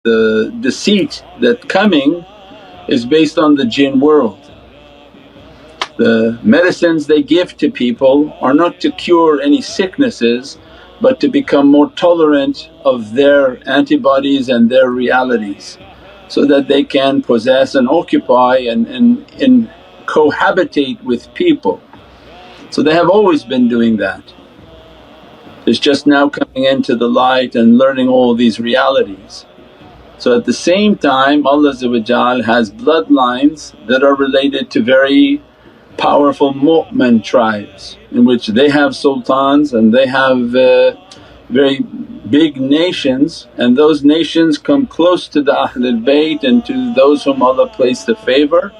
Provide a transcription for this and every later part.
the deceit that coming is based on the jinn world. The medicines they give to people are not to cure any sicknesses but to become more tolerant of their antibodies and their realities, so that they can possess and occupy and cohabitate with people. So they have always been doing that. It's just now coming into the light and learning all these realities. So at the same time Allah has bloodlines that are related to very powerful mu'min tribes, in which they have sultans and they have very big nations, and those nations come close to the Ahlul Bayt and to those whom Allah placed the favour,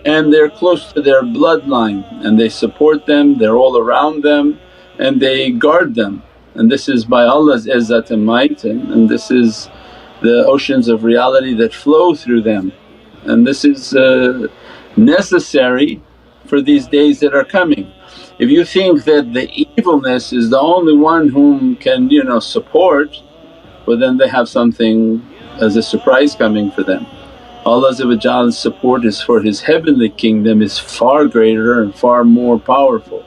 and they're close to their bloodline and they support them, they're all around them and they guard them. And this is by Allah's izzat and might, and this is the oceans of reality that flow through them. And this is necessary for these days that are coming. If you think that the evilness is the only one whom can support, well then they have something as a surprise coming for them. Allah's support is for His heavenly kingdom is far greater and far more powerful.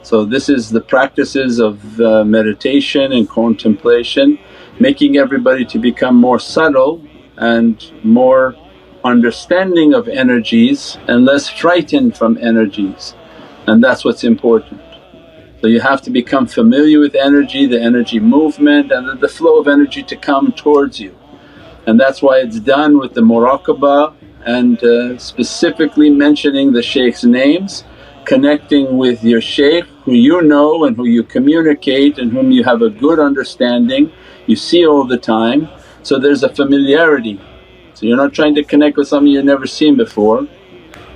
So this is the practices of meditation and contemplation, making everybody to become more subtle and more understanding of energies and less frightened from energies, and that's what's important. So you have to become familiar with energy, the energy movement and the flow of energy to come towards you. And that's why it's done with the muraqabah and specifically mentioning the shaykh's names, connecting with your shaykh who you know and who you communicate and whom you have a good understanding, you see all the time. So there's a familiarity. So you're not trying to connect with something you've never seen before,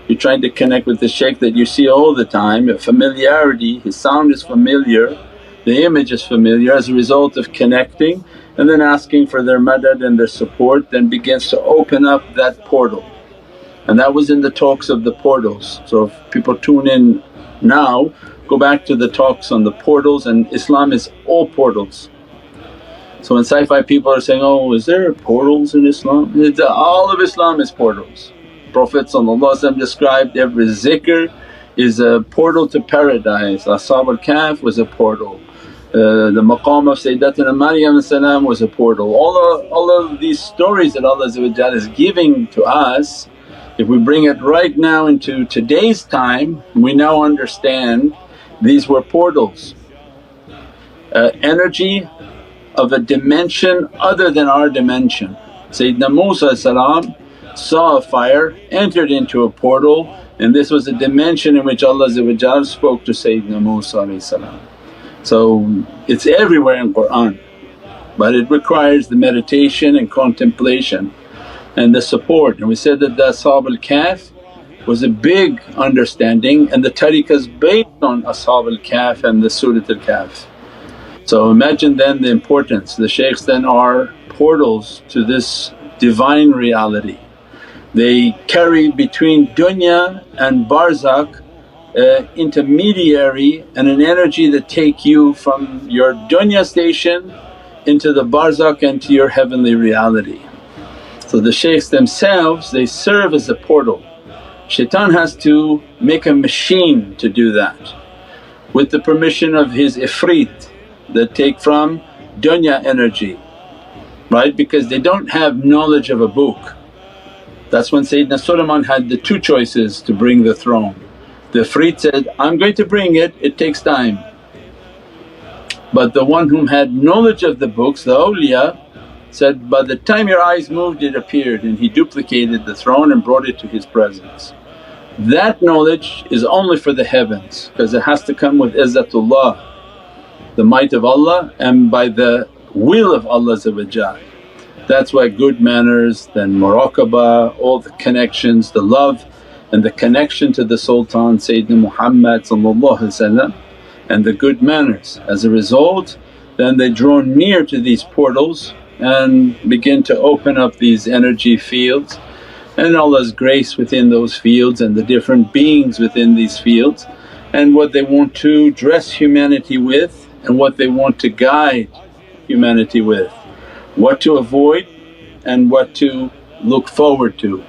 you're trying to connect with the shaykh that you see all the time. A familiarity, his sound is familiar, the image is familiar. As a result of connecting and then asking for their madad and their support, then begins to open up that portal. And that was in the talks of the portals. So if people tune in now, go back to the talks on the portals, and Islam is all portals. So when sci-fi people are saying, oh is there portals in Islam? All of Islam is portals. Prophet described every zikr is a portal to paradise. Ashab al-Kahf was a portal, the maqam of Sayyidatina Maryam was a portal. All of these stories that Allah is giving to us, if we bring it right now into today's time, we now understand these were portals. Energy of a dimension other than our dimension. Sayyidina Musa saw a fire, entered into a portal, and this was a dimension in which Allah spoke to Sayyidina Musa. So it's everywhere in Qur'an, but it requires the meditation and contemplation and the support. And we said that the Ashab al-Kahf was a big understanding, and the tariqah is based on Ashab al-Kahf and the Surat al-Kahf. So imagine then the importance. The shaykhs then are portals to this divine reality. They carry between dunya and barzakh intermediary and an energy that take you from your dunya station into the barzakh and to your heavenly reality. So the shaykhs themselves, they serve as a portal. Shaitan has to make a machine to do that with the permission of his ifrit that take from dunya energy, right? Because they don't have knowledge of a book. That's when Sayyidina Sulaiman had the two choices to bring the throne. The ifrit said, I'm going to bring it, it takes time. But the one whom had knowledge of the books, the awliya, said, by the time your eyes moved it appeared, and he duplicated the throne and brought it to his presence. That knowledge is only for the heavens because it has to come with izzatullah, the might of Allah and by the will of Allah. That's why good manners, then muraqabah, all the connections, the love and the connection to the Sultan Sayyidina Muhammad and the good manners. As a result then they draw near to these portals and begin to open up these energy fields, and Allah's grace within those fields and the different beings within these fields, and what they want to dress humanity with and what they want to guide humanity with, what to avoid and what to look forward to.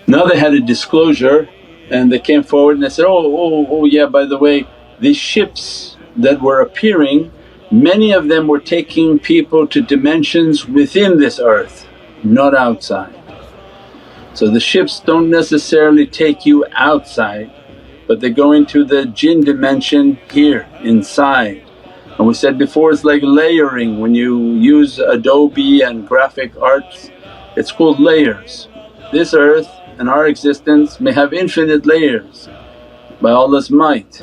Now they had a disclosure and they came forward and they said, oh yeah, by the way, these ships that were appearing, many of them were taking people to dimensions within this earth, not outside. So the ships don't necessarily take you outside, but they go into the jinn dimension here inside. And we said before, it's like layering. When you use Adobe and graphic arts, it's called layers. This earth and our existence may have infinite layers by Allah's might.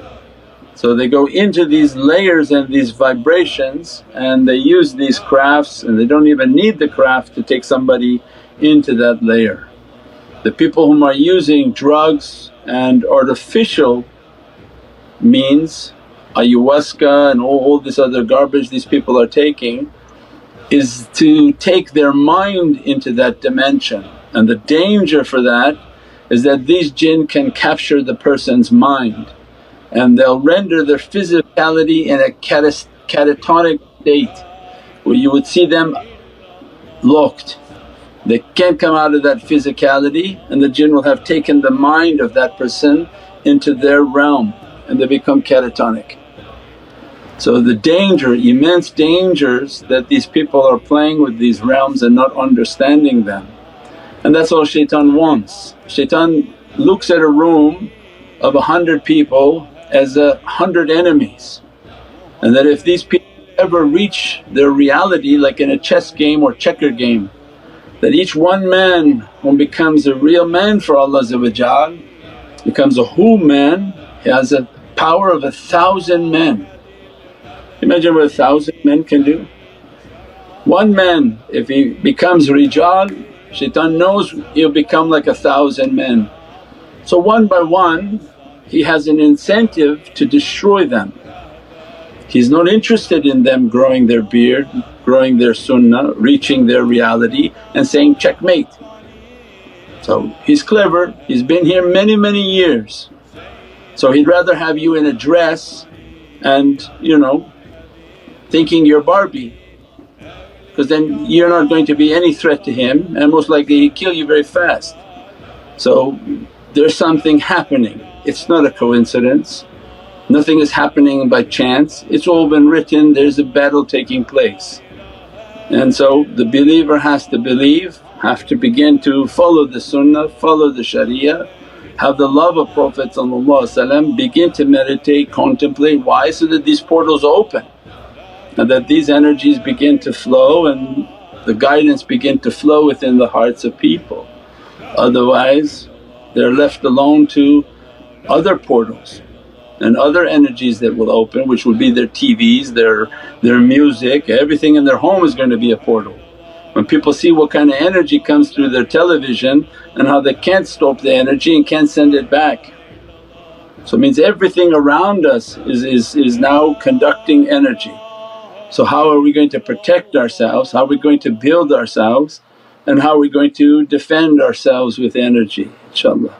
So they go into these layers and these vibrations and they use these crafts, and they don't even need the craft to take somebody into that layer. The people whom are using drugs and artificial means, ayahuasca and all this other garbage these people are taking, is to take their mind into that dimension. And the danger for that is that these jinn can capture the person's mind and they'll render their physicality in a catatonic state where you would see them locked. They can't come out of that physicality, and the jinn will have taken the mind of that person into their realm and they become catatonic. So the danger, immense dangers that these people are playing with these realms and not understanding them. And that's all shaitan wants. Shaitan looks at a room of 100 people as 100 enemies, and that if these people ever reach their reality like in a chess game or checker game, that each one man who becomes a real man for Allah becomes a whole man, he has a power of 1,000 men. Imagine what 1,000 men can do. One man if he becomes rijal, shaitan knows he'll become like 1,000 men. So one by one he has an incentive to destroy them. He's not interested in them growing their beard, growing their sunnah, reaching their reality and saying, checkmate. So he's clever, he's been here many years. So he'd rather have you in a dress and thinking you're Barbie, because then you're not going to be any threat to him and most likely he'll kill you very fast. So there's something happening, it's not a coincidence. Nothing is happening by chance, it's all been written, there's a battle taking place. And so the believer has to believe, have to begin to follow the sunnah, follow the sharia, have the love of Prophet, begin to meditate, contemplate. Why? So that these portals open and that these energies begin to flow and the guidance begin to flow within the hearts of people. Otherwise they're left alone to other portals and other energies that will open, which will be their TVs, their music, everything in their home is going to be a portal. When people see what kind of energy comes through their television and how they can't stop the energy and can't send it back. So it means everything around us is now conducting energy. So how are we going to protect ourselves, how are we going to build ourselves, and how are we going to defend ourselves with energy, inshaAllah.